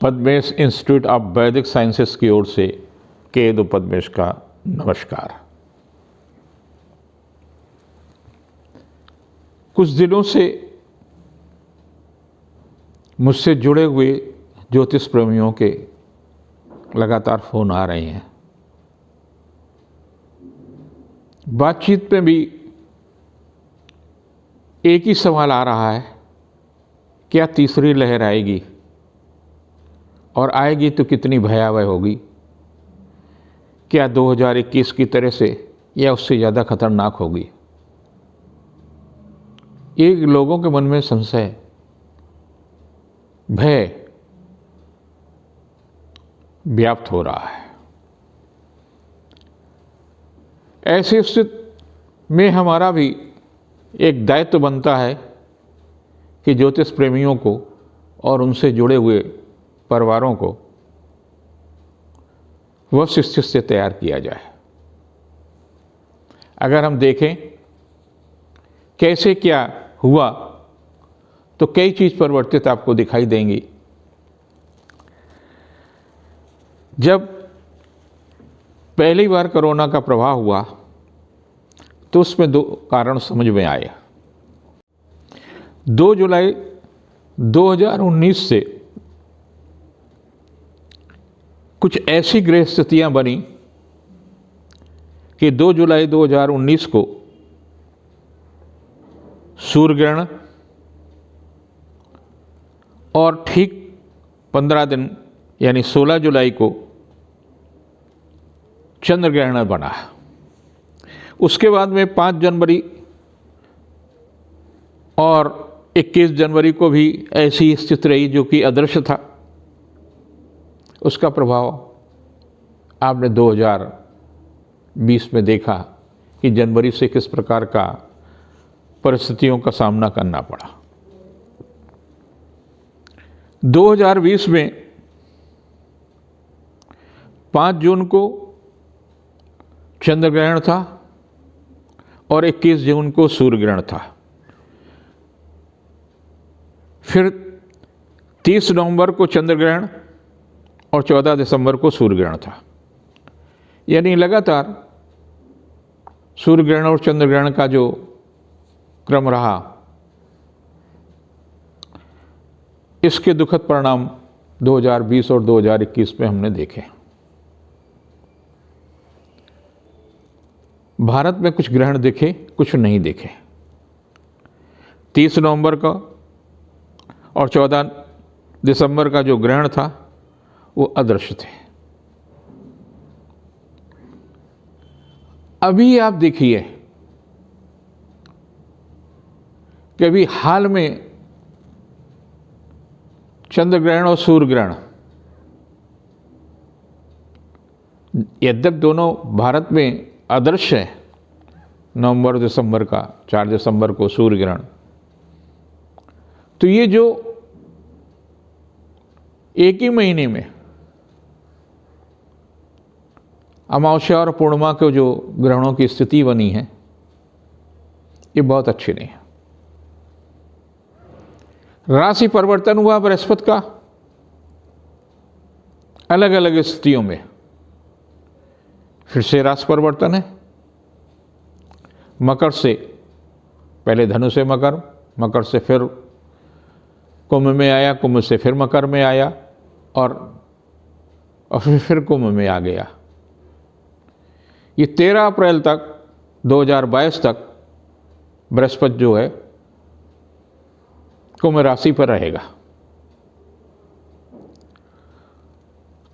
Padmesh institute of वैदिक sciences की ओर से केतु पद्मेश का नमस्कार। कुछ दिनों से मुझसे जुड़े हुए ज्योतिष प्रेमियों के लगातार फोन आ रहे हैं। बातचीत में भी एक ही सवाल आ रहा है, क्या तीसरी लहर आएगी और आएगी तो कितनी भयावह होगी? क्या 2021 की तरह से या उससे ज़्यादा खतरनाक होगी? ये लोगों के मन में संशय, भय व्याप्त हो रहा है। ऐसी स्थिति में हमारा भी एक दायित्व बनता है कि ज्योतिष प्रेमियों को और उनसे जुड़े हुए परिवारों को वह स्थिति से तैयार किया जाए। अगर हम देखें कैसे क्या हुआ तो कई चीज़ परिवर्तित आपको दिखाई देंगी। जब पहली बार कोरोना का प्रभाव हुआ तो उसमें दो कारण समझ में आए। 2 जुलाई 2019 से कुछ ऐसी ग्रह स्थितियां बनी कि 2 जुलाई 2019 को सूर्य ग्रहण और ठीक 15 दिन यानी 16 जुलाई को चंद्र ग्रहण बना। उसके बाद में 5 जनवरी और 21 जनवरी को भी ऐसी स्थिति रही जो कि अदृश्य था। उसका प्रभाव आपने 2020 में देखा कि जनवरी से किस प्रकार का परिस्थितियों का सामना करना पड़ा। 2020 में 5 जून को चंद्र ग्रहण था और 21 जून को सूर्य ग्रहण था। फिर 30 नवंबर को चंद्र ग्रहण और 14 दिसंबर को सूर्य ग्रहण था। यानी लगातार सूर्य ग्रहण और चंद्र ग्रहण का जो क्रम रहा, इसके दुखद परिणाम 2020 और 2021 में हमने देखे। भारत में कुछ ग्रहण दिखे, कुछ नहीं दिखे। 30 नवंबर का और 14 दिसंबर का जो ग्रहण था वो अदृश्य थे। अभी आप देखिए कि अभी हाल में चंद्र ग्रहण और सूर्य ग्रहण, यद्यप दोनों भारत में अदृश्य है, नवंबर दिसंबर का, 4 दिसंबर को सूर्य ग्रहण, तो ये जो एक ही महीने में अमावस्या और पूर्णिमा के जो ग्रहणों की स्थिति बनी है, ये बहुत अच्छी नहीं है। राशि परिवर्तन हुआ बृहस्पति का अलग अलग स्थितियों में, फिर से राशि परिवर्तन है। मकर से पहले धनु से मकर, मकर से फिर कुंभ में आया, कुंभ से फिर मकर में आया और फिर कुंभ में आ गया। ये 13 अप्रैल तक 2022 तक बृहस्पति जो है कुंभ राशि पर रहेगा।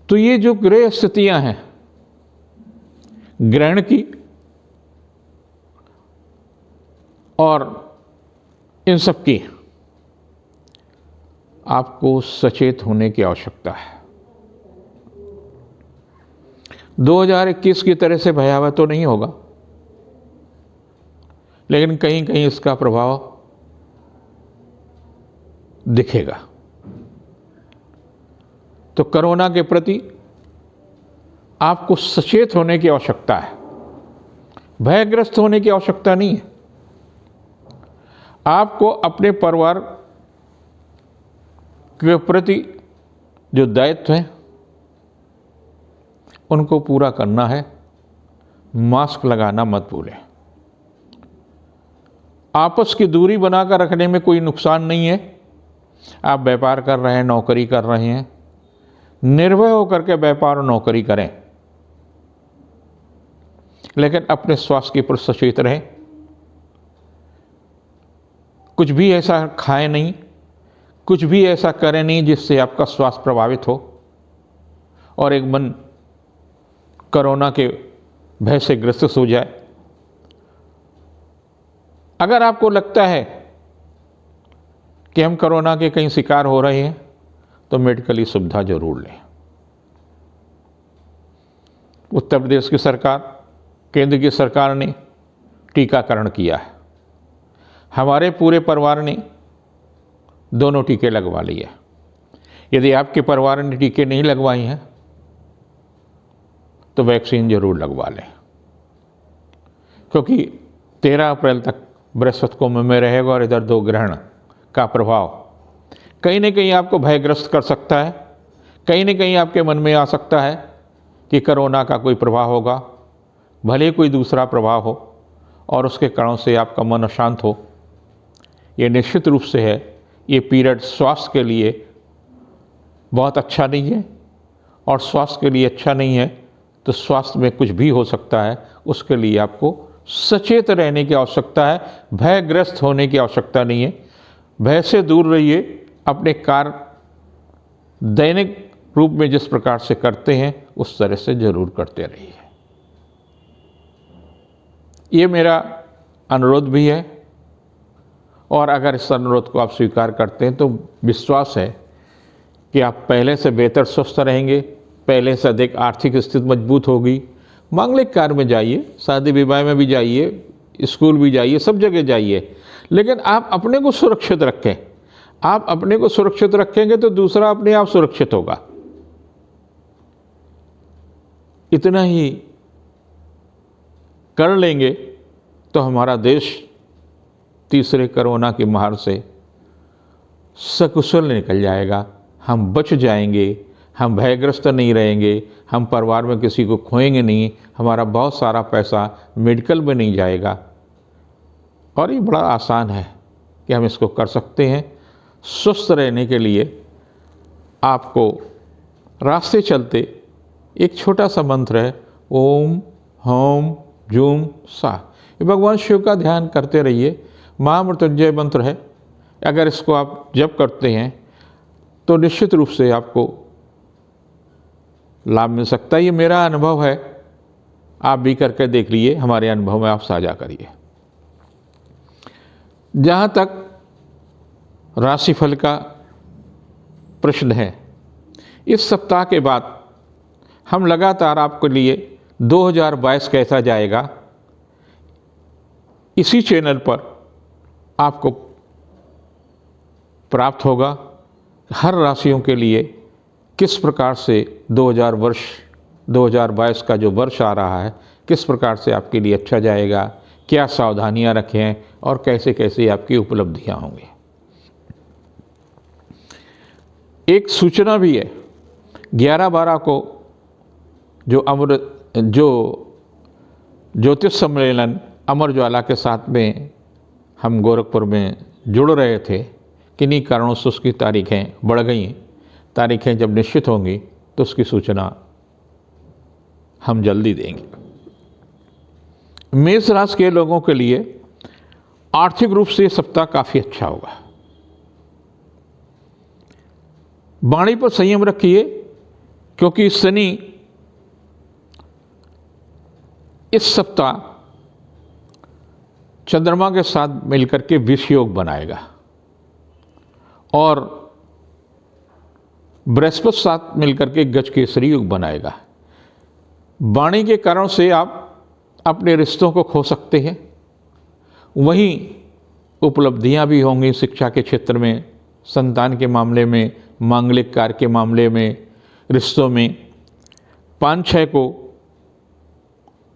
तो ये जो ग्रह स्थितियां हैं ग्रहण की और इन सब की, आपको सचेत होने की आवश्यकता है। 2021 की तरह से भयावह तो नहीं होगा, लेकिन कहीं कहीं इसका प्रभाव दिखेगा। तो कोरोना के प्रति आपको सचेत होने की आवश्यकता है, भयग्रस्त होने की आवश्यकता नहीं है। आपको अपने परिवार के प्रति जो दायित्व हैं उनको पूरा करना है। मास्क लगाना मत भूलें। आपस की दूरी बनाकर रखने में कोई नुकसान नहीं है। आप व्यापार कर रहे हैं, नौकरी कर रहे हैं, निर्भय होकर के व्यापार और नौकरी करें, लेकिन अपने स्वास्थ्य के प्रति सचेत रहें। कुछ भी ऐसा खाएं नहीं, कुछ भी ऐसा करें नहीं जिससे आपका स्वास्थ्य प्रभावित हो और एक मन कोरोना के भय से ग्रसित हो जाए। अगर आपको लगता है कि हम कोरोना के कहीं शिकार हो रहे हैं तो मेडिकली सुविधा जरूर लें। उत्तर प्रदेश की सरकार, केंद्र की सरकार ने टीकाकरण किया है। हमारे पूरे परिवार ने दोनों टीके लगवा लिए। यदि आपके परिवार ने टीके नहीं लगवाई हैं तो वैक्सीन जरूर लगवा लें, क्योंकि 13 अप्रैल तक बृहस्पति कुंभ में रहेगा और इधर 2 ग्रहण का प्रभाव कहीं न कहीं आपको भयग्रस्त कर सकता है। कहीं न कहीं आपके मन में आ सकता है कि कोरोना का कोई प्रभाव होगा, भले कोई दूसरा प्रभाव हो और उसके कारण से आपका मन अशांत हो। ये निश्चित रूप से है, ये पीरियड स्वास्थ्य के लिए बहुत अच्छा नहीं है, और स्वास्थ्य के लिए अच्छा नहीं है तो स्वास्थ्य में कुछ भी हो सकता है। उसके लिए आपको सचेत रहने की आवश्यकता है, भयग्रस्त होने की आवश्यकता नहीं है। भय से दूर रहिए। अपने कार्य दैनिक रूप में जिस प्रकार से करते हैं उस तरह से जरूर करते रहिए। ये मेरा अनुरोध भी है, और अगर इस अनुरोध को आप स्वीकार करते हैं तो विश्वास है कि आप पहले से बेहतर स्वस्थ रहेंगे, पहले से अधिक आर्थिक स्थिति मजबूत होगी। मांगलिक कार्य में जाइए, शादी विवाह में भी जाइए, स्कूल भी जाइए, सब जगह जाइए, लेकिन आप अपने को सुरक्षित रखें। आप अपने को सुरक्षित रखेंगे तो दूसरा अपने आप सुरक्षित होगा। इतना ही कर लेंगे तो हमारा देश तीसरे कोरोना की मार से सकुशल निकल जाएगा। हम बच जाएंगे, हम भयग्रस्त नहीं रहेंगे, हम परिवार में किसी को खोएंगे नहीं, हमारा बहुत सारा पैसा मेडिकल में नहीं जाएगा। और ये बड़ा आसान है कि हम इसको कर सकते हैं। स्वस्थ रहने के लिए आपको रास्ते चलते एक छोटा सा मंत्र है, ओम हौम जूम सा। ये भगवान शिव का ध्यान करते रहिए। महामृत्युंजय मंत्र है। अगर इसको आप जप करते हैं तो निश्चित रूप से आपको लाभ मिल सकता है। ये मेरा अनुभव है, आप भी करके देख लीजिए, हमारे अनुभव में आप साझा करिए। जहाँ तक राशिफल का प्रश्न है, इस सप्ताह के बाद हम लगातार आपके लिए 2022 कैसा जाएगा इसी चैनल पर आपको प्राप्त होगा। हर राशियों के लिए किस प्रकार से 2022 का जो वर्ष आ रहा है किस प्रकार से आपके लिए अच्छा जाएगा, क्या सावधानियां रखें और कैसे कैसे आपकी उपलब्धियां होंगी। एक सूचना भी है, 11/12 को जो ज्योतिष सम्मेलन अमर ज्वाला के साथ में हम गोरखपुर में जुड़ रहे थे, किन्हीं कारणों से उसकी तारीखें बढ़ गई। तारीखें जब निश्चित होंगी तो उसकी सूचना हम जल्दी देंगे। मेष राशि के लोगों के लिए आर्थिक रूप से सप्ताह काफी अच्छा होगा। वाणी पर संयम रखिए, क्योंकि शनि इस सप्ताह चंद्रमा के साथ मिलकर के विष योग बनाएगा और बृहस्पति साथ मिलकर के गज केसरी योग बनाएगा। वाणी के कारण से आप अपने रिश्तों को खो सकते हैं, वहीं उपलब्धियां भी होंगी शिक्षा के क्षेत्र में, संतान के मामले में, मांगलिक कार्य के मामले में, रिश्तों में। 5-6 को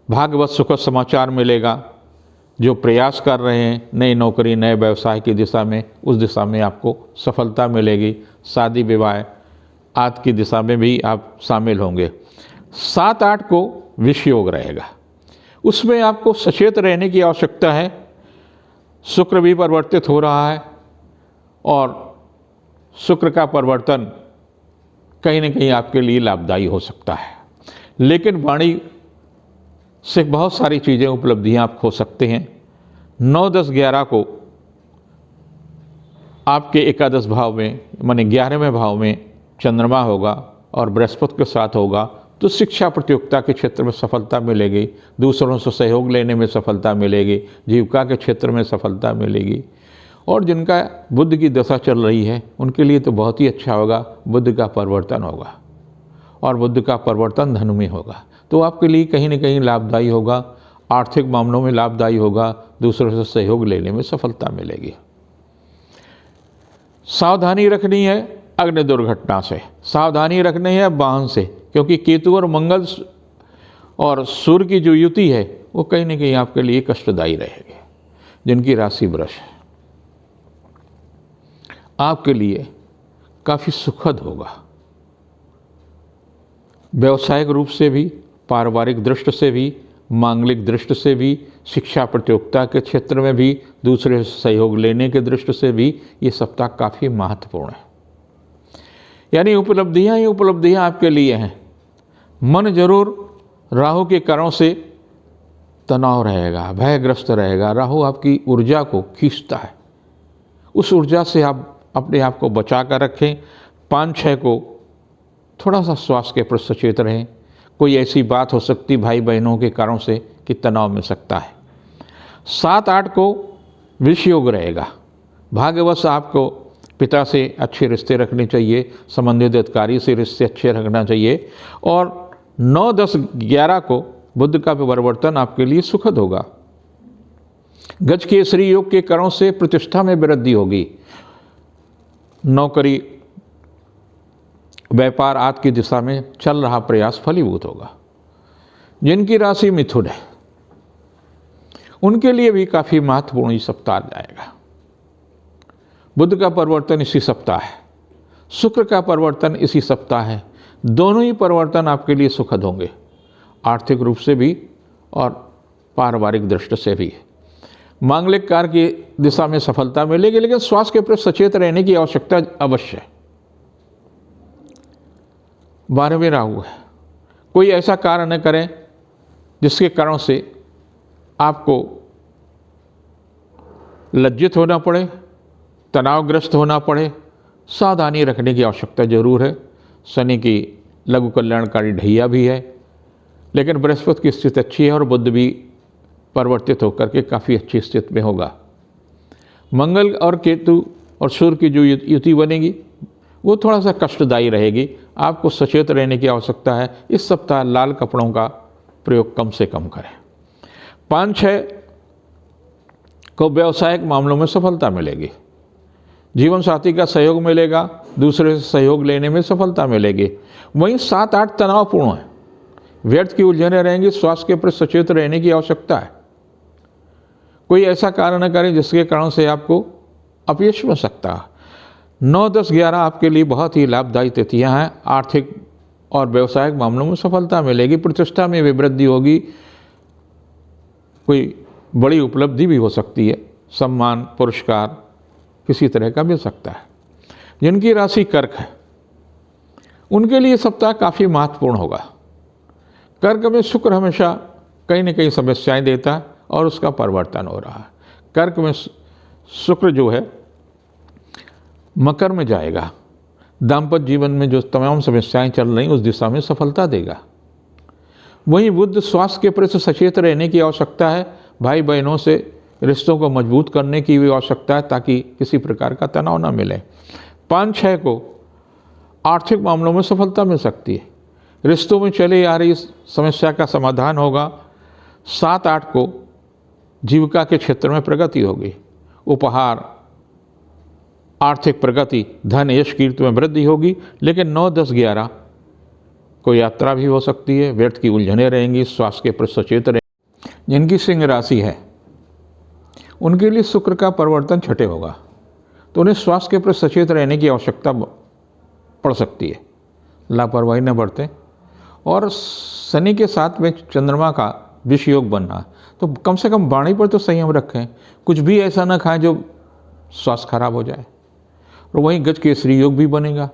भाग्यवत सुखद समाचार मिलेगा। जो प्रयास कर रहे हैं नई नौकरी, नए व्यवसाय की दिशा में, उस दिशा में आपको सफलता मिलेगी। शादी विवाह आज की दिशा में भी आप शामिल होंगे। 7-8 को विष योग रहेगा, उसमें आपको सचेत रहने की आवश्यकता है। शुक्र भी परिवर्तित हो रहा है और शुक्र का परिवर्तन कहीं न कहीं आपके लिए लाभदायी हो सकता है, लेकिन वाणी से बहुत सारी चीज़ें, उपलब्धियां आप खो सकते हैं। 9, 10, 11 को आपके एकादश भाव में माने 11वें भाव में चंद्रमा होगा और बृहस्पति के साथ होगा, तो शिक्षा प्रतियोगिता के क्षेत्र में सफलता मिलेगी, दूसरों से सहयोग लेने में सफलता मिलेगी, जीविका के क्षेत्र में सफलता मिलेगी। और जिनका बुध की दशा चल रही है उनके लिए तो बहुत ही अच्छा होगा, बुध का परिवर्तन होगा और बुध का परिवर्तन धन में होगा, तो आपके लिए कहीं न कहीं लाभदायी होगा, आर्थिक मामलों में लाभदायी होगा, दूसरों से सहयोग लेने में सफलता मिलेगी। सावधानी रखनी है अग्नि दुर्घटना से, सावधानी रखनी है वाहन से, क्योंकि केतु और मंगल और सूर्य की जो युति है वो कहीं न कहीं आपके लिए कष्टदायी रहेगी। जिनकी राशि वृष है आपके लिए काफ़ी सुखद होगा, व्यवसायिक रूप से भी, पारिवारिक दृष्टि से भी, मांगलिक दृष्टि से भी, शिक्षा प्रतियोगिता के क्षेत्र में भी, दूसरे से सहयोग लेने के दृष्टि से भी ये सप्ताह काफ़ी महत्वपूर्ण है। यानी उपलब्धियां ही उपलब्धियां आपके लिए हैं। मन जरूर राहु के कारणों से तनाव रहेगा, भयग्रस्त रहेगा। राहु आपकी ऊर्जा को खींचता है, उस ऊर्जा से आप अपने आप को बचा कर रखें। 5-6 को थोड़ा सा स्वास्थ्य के प्रति सचेत रहें। कोई ऐसी बात हो सकती भाई बहनों के कारणों से कि तनाव मिल सकता है। 7-8 को विष योग रहेगा। भाग्यवश आपको पिता से अच्छे रिश्ते रखने चाहिए, संबंधित अधिकारी से रिश्ते अच्छे रखना चाहिए। और 9, 10, 11 को बुध का परिवर्तन आपके लिए सुखद होगा। गज केसरी योग के कारणों से प्रतिष्ठा में वृद्धि होगी। नौकरी, व्यापार आदि की दिशा में चल रहा प्रयास फलीभूत होगा। जिनकी राशि मिथुन है उनके लिए भी काफ़ी महत्वपूर्ण सप्ताह जाएगा। बुध का परिवर्तन इसी सप्ताह है, शुक्र का परिवर्तन इसी सप्ताह है। दोनों ही परिवर्तन आपके लिए सुखद होंगे, आर्थिक रूप से भी और पारिवारिक दृष्टि से भी। मांगलिक कार्य की दिशा में सफलता मिलेगी, लेकिन स्वास्थ्य के प्रति सचेत रहने की आवश्यकता अवश्य है। 12वें राहु है, कोई ऐसा कार्य न करें जिसके कारण से आपको लज्जित होना पड़े, तनावग्रस्त होना पड़े। सावधानी रखने की आवश्यकता जरूर है। शनि की लघु कल्याणकारी ढैया भी है, लेकिन बृहस्पति की स्थिति अच्छी है और बुध भी परिवर्तित होकर के काफ़ी अच्छी स्थिति में होगा। मंगल और केतु और सूर्य की जो युति बनेगी वो थोड़ा सा कष्टदायी रहेगी। आपको सचेत रहने की आवश्यकता है। इस सप्ताह लाल कपड़ों का प्रयोग कम से कम करें। 5-6 को व्यवसायिक मामलों में सफलता मिलेगी, जीवन साथी का सहयोग मिलेगा, दूसरे से सहयोग लेने में सफलता मिलेगी। वहीं 7-8 तनावपूर्ण है, व्यर्थ की उलझने रहेंगी। स्वास्थ्य के प्रति सचेत रहने की आवश्यकता है। कोई ऐसा कार्य न करें जिसके कारण से आपको अपयश मिल सकता है। 9, 10, 11 आपके लिए बहुत ही लाभदायी तिथियां हैं। आर्थिक और व्यवसायिक मामलों में सफलता मिलेगी, प्रतिष्ठा में भी वृद्धि होगी, कोई बड़ी उपलब्धि भी हो सकती है, सम्मान पुरस्कार किसी तरह का मिल सकता है। जिनकी राशि कर्क है उनके लिए सप्ताह काफ़ी महत्वपूर्ण होगा। कर्क में शुक्र हमेशा कहीं न कहीं समस्याएं देता है और उसका परिवर्तन हो रहा है। कर्क में शुक्र जो है मकर में जाएगा, दाम्पत्य जीवन में जो तमाम समस्याएं चल रही उस दिशा में सफलता देगा। वहीं बुध स्वास्थ्य के प्रति सचेत रहने की आवश्यकता है। भाई बहनों से रिश्तों को मजबूत करने की भी आवश्यकता है ताकि किसी प्रकार का तनाव ना मिले। 5-6 को आर्थिक मामलों में सफलता मिल सकती है, रिश्तों में चले आ रही समस्या का समाधान होगा। 7-8 को जीविका के क्षेत्र में प्रगति होगी, उपहार, आर्थिक प्रगति, धन यश कीर्ति में वृद्धि होगी। लेकिन 9, 10, 11 को यात्रा भी हो सकती है, व्यर्थ की उलझने रहेंगी, स्वास्थ्य के प्रति सचेत रहेंगे। जिनकी सिंह राशि है उनके लिए शुक्र का परिवर्तन छठे होगा, तो उन्हें स्वास्थ्य के प्रति सचेत रहने की आवश्यकता पड़ सकती है। लापरवाही न बरतें। और शनि के साथ में चंद्रमा का विष योग बनना, तो कम से कम वाणी पर तो संयम रखें, कुछ भी ऐसा ना खाएं जो स्वास्थ्य खराब हो जाए। और वहीं गज केसरी योग भी बनेगा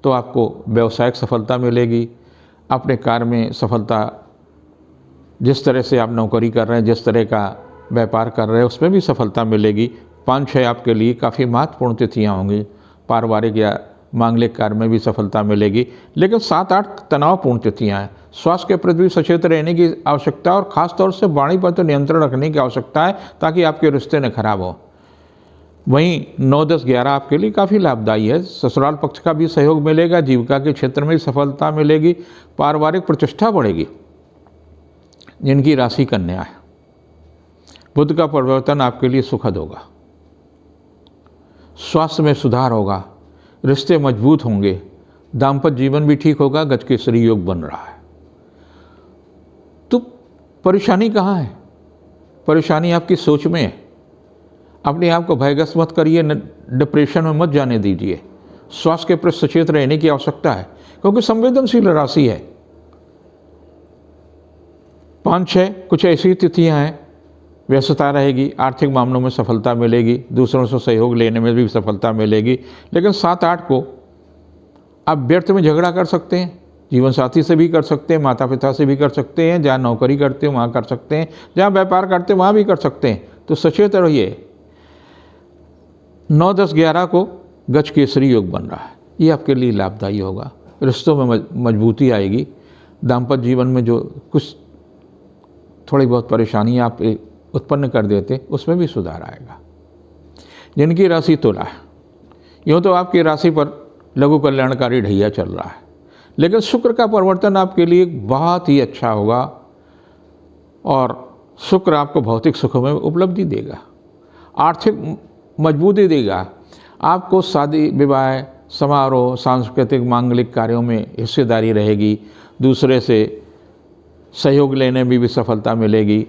तो आपको व्यावसायिक सफलता मिलेगी, अपने कार्य में सफलता, जिस तरह से आप नौकरी कर रहे हैं, जिस तरह का व्यापार कर रहे हैं, उसमें भी सफलता मिलेगी। 5-6 आपके लिए काफ़ी महत्वपूर्ण तिथियाँ होंगी। पारिवारिक या मांगलिक कार्य में भी सफलता मिलेगी। लेकिन 7-8 तनावपूर्ण तिथियाँ हैं। स्वास्थ्य के प्रति भी सचेत रहने की आवश्यकता और ख़ास तौर से वाणी पर तो नियंत्रण रखने की आवश्यकता है ताकि आपके रिश्ते न खराब हो। वहीं 9, 10, 11 आपके लिए काफ़ी लाभदायी है। ससुराल पक्ष का भी सहयोग मिलेगा, जीविका के क्षेत्र में भी सफलता मिलेगी, पारिवारिक प्रतिष्ठा बढ़ेगी। जिनकी राशि कन्या है, बुध का परिवर्तन आपके लिए सुखद होगा, स्वास्थ्य में सुधार होगा, रिश्ते मजबूत होंगे, दाम्पत्य जीवन भी ठीक होगा। गज केसरी योग बन रहा है। तो परेशानी कहाँ है? परेशानी आपकी सोच में है। अपने आप को भयग्रस्त मत करिए, डिप्रेशन में मत जाने दीजिए। स्वास्थ्य के प्रति सचेत रहने की आवश्यकता है क्योंकि संवेदनशील राशि है। 5-6 कुछ ऐसी तिथियां हैं, व्यस्तता रहेगी, आर्थिक मामलों में सफलता मिलेगी, दूसरों से सहयोग लेने में भी सफलता मिलेगी। लेकिन 7-8 को आप व्यर्थ में झगड़ा कर सकते हैं, जीवन साथी से भी कर सकते हैं, माता पिता से भी कर सकते हैं, जहाँ नौकरी करते हैं वहाँ कर सकते हैं, जहाँ व्यापार करते हैं वहाँ भी कर सकते हैं। तो सचेत रहिए। 9, 10, 11 को गज केसरी योग बन रहा है, ये आपके लिए लाभदायी होगा। रिश्तों में मजबूती आएगी, दाम्पत्य जीवन में जो कुछ थोड़ी बहुत परेशानियाँ आप उत्पन्न कर देते उसमें भी सुधार आएगा। जिनकी राशि तुला है, यूँ तो आपकी राशि पर लघु कल्याणकारी ढैया चल रहा है, लेकिन शुक्र का परिवर्तन आपके लिए बहुत ही अच्छा होगा और शुक्र आपको भौतिक सुखों में उपलब्धि देगा, आर्थिक मजबूती देगा। आपको शादी विवाह समारोह सांस्कृतिक मांगलिक कार्यों में हिस्सेदारी रहेगी, दूसरे से सहयोग लेने में भी सफलता मिलेगी,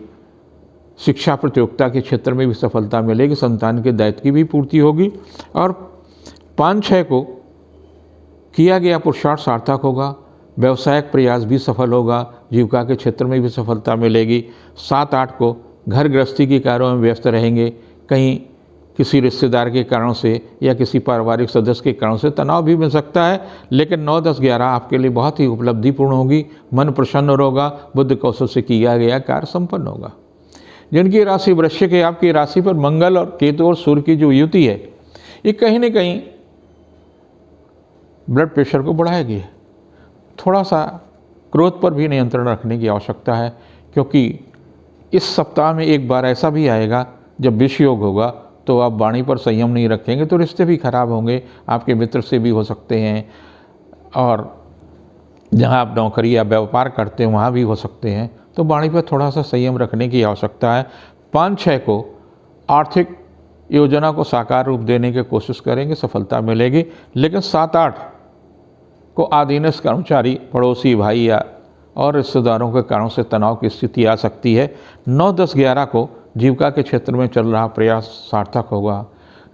शिक्षा प्रतियोगिता के क्षेत्र में भी सफलता मिलेगी, संतान के दायित्व की भी पूर्ति होगी और 5-6 को किया गया पुरुषार्थ सार्थक होगा, व्यवसायिक प्रयास भी सफल होगा, जीविका के क्षेत्र में भी सफलता मिलेगी। 7-8 को घर गृहस्थी के कार्यों में व्यस्त रहेंगे, कहीं किसी रिश्तेदार के कारण से या किसी पारिवारिक सदस्य के कारण से तनाव भी मिल सकता है। लेकिन 9, 10, 11 आपके लिए बहुत ही उपलब्धिपूर्ण होगी, मन प्रसन्न होगा, बुद्ध कौशल से किया गया कार्य संपन्न होगा। जिनकी राशि वृश्चिक है, आपकी राशि पर मंगल और केतु और सूर्य की जो युति है, ये कहीं न कहीं ब्लड प्रेशर को बढ़ाएगी। थोड़ा सा क्रोध पर भी नियंत्रण रखने की आवश्यकता है क्योंकि इस सप्ताह में एक बार ऐसा भी आएगा जब विष योग होगा, तो आप वाणी पर संयम नहीं रखेंगे तो रिश्ते भी खराब होंगे, आपके मित्र से भी हो सकते हैं और जहां आप नौकरी या व्यापार करते हैं वहां भी हो सकते हैं। तो वाणी पर थोड़ा सा संयम रखने की आवश्यकता है। 5-6 को आर्थिक योजना को साकार रूप देने की कोशिश करेंगे, सफलता मिलेगी। लेकिन 7-8 को अधीनस्थ कर्मचारी, पड़ोसी, भाई या और रिश्तेदारों के कारण से तनाव की स्थिति आ सकती है। 9, 10, 11 को जीविका के क्षेत्र में चल रहा प्रयास सार्थक होगा,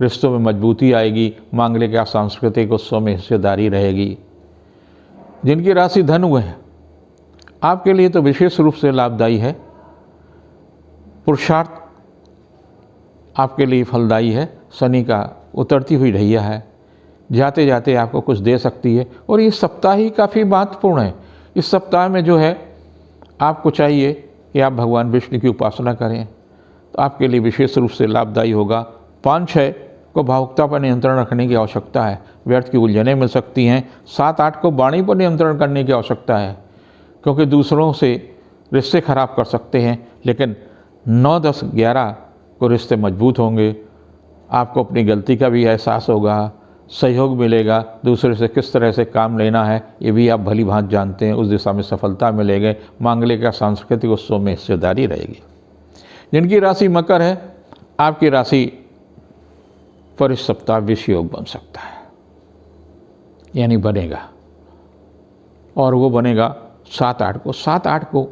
रिश्तों में मजबूती आएगी, मांगलिक या सांस्कृतिक उत्सव में हिस्सेदारी रहेगी। जिनकी राशि धनु है, आपके लिए तो विशेष रूप से लाभदायी है, पुरुषार्थ आपके लिए फलदायी है। शनि का उतरती हुई ढैया है, जाते जाते आपको कुछ दे सकती है और ये सप्ताह ही काफ़ी महत्वपूर्ण है। इस सप्ताह में जो है आपको चाहिए कि आप भगवान विष्णु की उपासना करें, तो आपके लिए विशेष रूप से लाभदायी होगा। 5-6 को भावुकता पर नियंत्रण रखने की आवश्यकता है, व्यर्थ की उलझनें मिल सकती हैं। 7-8 को वाणी पर नियंत्रण करने की आवश्यकता है क्योंकि दूसरों से रिश्ते खराब कर सकते हैं। लेकिन 9, 10, 11 को रिश्ते मजबूत होंगे, आपको अपनी गलती का भी एहसास होगा, सहयोग मिलेगा, दूसरे से किस तरह से काम लेना है ये भी आप भली भांति जानते हैं, उस दिशा में सफलता मिलेगी, मांगलिक या सांस्कृतिक उत्सव में हिस्सेदारी रहेगी। जिनकी राशि मकर है, आपकी राशि पर इस सप्ताह विष योग बन सकता है, यानी बनेगा और वो बनेगा 7-8 को। 7-8 को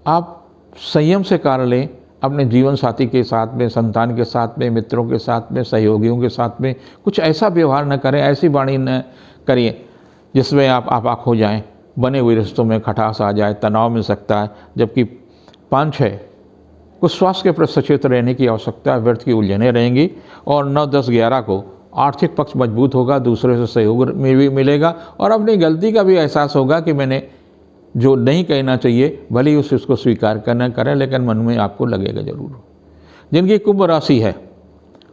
आप संयम से कार्य लें, अपने जीवन साथी के साथ में, संतान के साथ में, मित्रों के साथ में, सहयोगियों के साथ में कुछ ऐसा व्यवहार न करें, ऐसी वाणी न करिए जिसमें आप आपाक हो जाएं, बने हुए रिश्तों में खटास आ जाए, तनाव मिल सकता है। जबकि 5-6 को स्वास्थ्य के प्रति सचेत रहने की आवश्यकता है, व्यर्थ की उलझनें रहेंगी। और 9, 10, 11 को आर्थिक पक्ष मजबूत होगा, दूसरे से सहयोग भी मिलेगा और अपनी गलती का भी एहसास होगा कि मैंने जो नहीं कहना चाहिए, भले ही उसको स्वीकार करना करें, लेकिन मन में आपको लगेगा ज़रूर। जिनकी कुंभ राशि है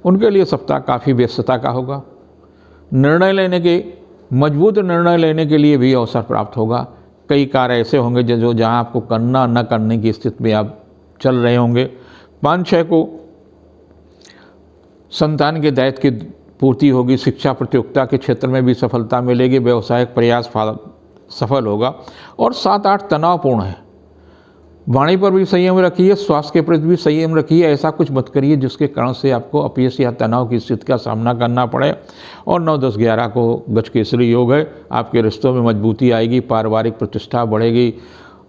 उनके लिए सप्ताह काफ़ी व्यस्तता का होगा। निर्णय लेने के मजबूत निर्णय लेने के लिए भी अवसर प्राप्त होगा। कई कार्य ऐसे होंगे जो जहां आपको करना न करने की स्थिति में आप चल रहे होंगे। 5-6 को संतान के दायित्व की पूर्ति होगी, शिक्षा प्रतियोगिता के क्षेत्र में भी सफलता मिलेगी, व्यवसायिक प्रयास सफल होगा। और 7-8 तनावपूर्ण है। वाणी पर भी संयम रखिए, स्वास्थ्य के प्रति भी संयम रखिए। ऐसा कुछ मत करिए जिसके कारण से आपको अपयश या तनाव की स्थिति का सामना करना पड़े। और 9, 10, 11 को गजकेसरी योग है, आपके रिश्तों में मजबूती आएगी, पारिवारिक प्रतिष्ठा बढ़ेगी,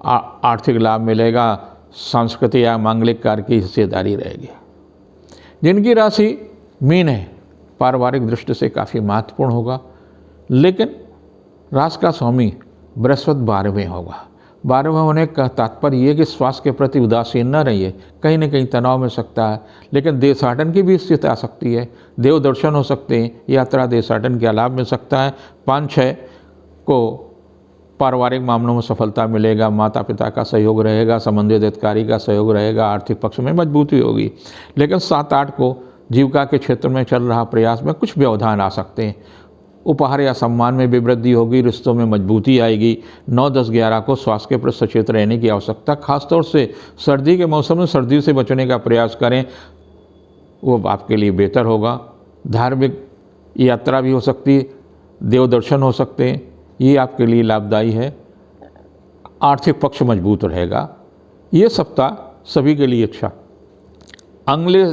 आर्थिक लाभ मिलेगा, सांस्कृतिक या मांगलिक कार्य की हिस्सेदारी रहेगी। जिनकी राशि मीन है, पारिवारिक दृष्टि से काफ़ी महत्वपूर्ण होगा, लेकिन राशि का स्वामी बृहस्पति 12वें होगा। 12वें होने का तात्पर्य ये कि स्वास्थ्य के प्रति उदासीन न रहिए, कहीं न कहीं तनाव मिल सकता है। लेकिन देशाटन की भी स्थिति आ सकती है, देव दर्शन हो सकते हैं, यात्रा देशाटन का लाभ मिल सकता है। 5-6 को पारिवारिक मामलों में सफलता मिलेगा, माता पिता का सहयोग रहेगा, संबंधित अधिकारी का सहयोग रहेगा, आर्थिक पक्ष में मजबूती होगी। लेकिन 7-8 को जीविका के क्षेत्र में चल रहा प्रयास में कुछ व्यवधान आ सकते हैं। उपहार या सम्मान में भी वृद्धि होगी, रिश्तों में मजबूती आएगी। 9, 10, 11 को स्वास्थ्य के प्रति सचेत रहने की आवश्यकता, खासतौर से सर्दी के मौसम में सर्दी से बचने का प्रयास करें, वो आपके लिए बेहतर होगा। धार्मिक यात्रा भी हो सकती है, देव दर्शन हो सकते हैं, ये आपके लिए लाभदायी है। आर्थिक पक्ष मजबूत रहेगा। ये सप्ताह सभी के लिए अच्छा। अगले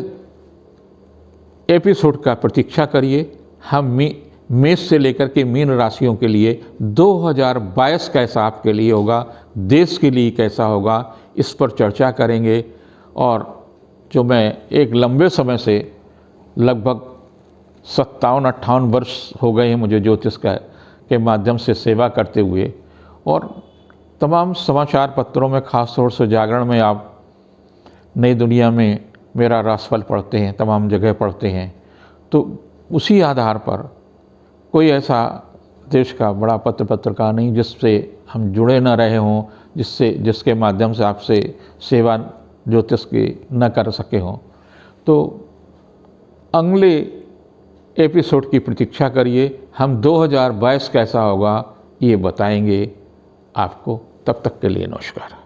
एपिसोड का प्रतीक्षा करिए। हम मेष से लेकर के मीन राशियों के लिए 2022 कैसा आपके लिए होगा, देश के लिए कैसा होगा, इस पर चर्चा करेंगे। और जो मैं एक लंबे समय से, लगभग 57-58 वर्ष हो गए हैं मुझे ज्योतिष के माध्यम से सेवा करते हुए, और तमाम समाचार पत्रों में, ख़ास तौर से जागरण में, आप नई दुनिया में मेरा राशिफल पढ़ते हैं, तमाम जगह पढ़ते हैं, तो उसी आधार पर कोई ऐसा देश का बड़ा पत्रकार नहीं जिससे हम जुड़े न रहे हों, जिसके माध्यम से आपसे सेवा ज्योतिष की न कर सके हों। तो अगले एपिसोड की प्रतीक्षा करिए। हम 2022 कैसा होगा ये बताएंगे आपको। तब तक के लिए नमस्कार।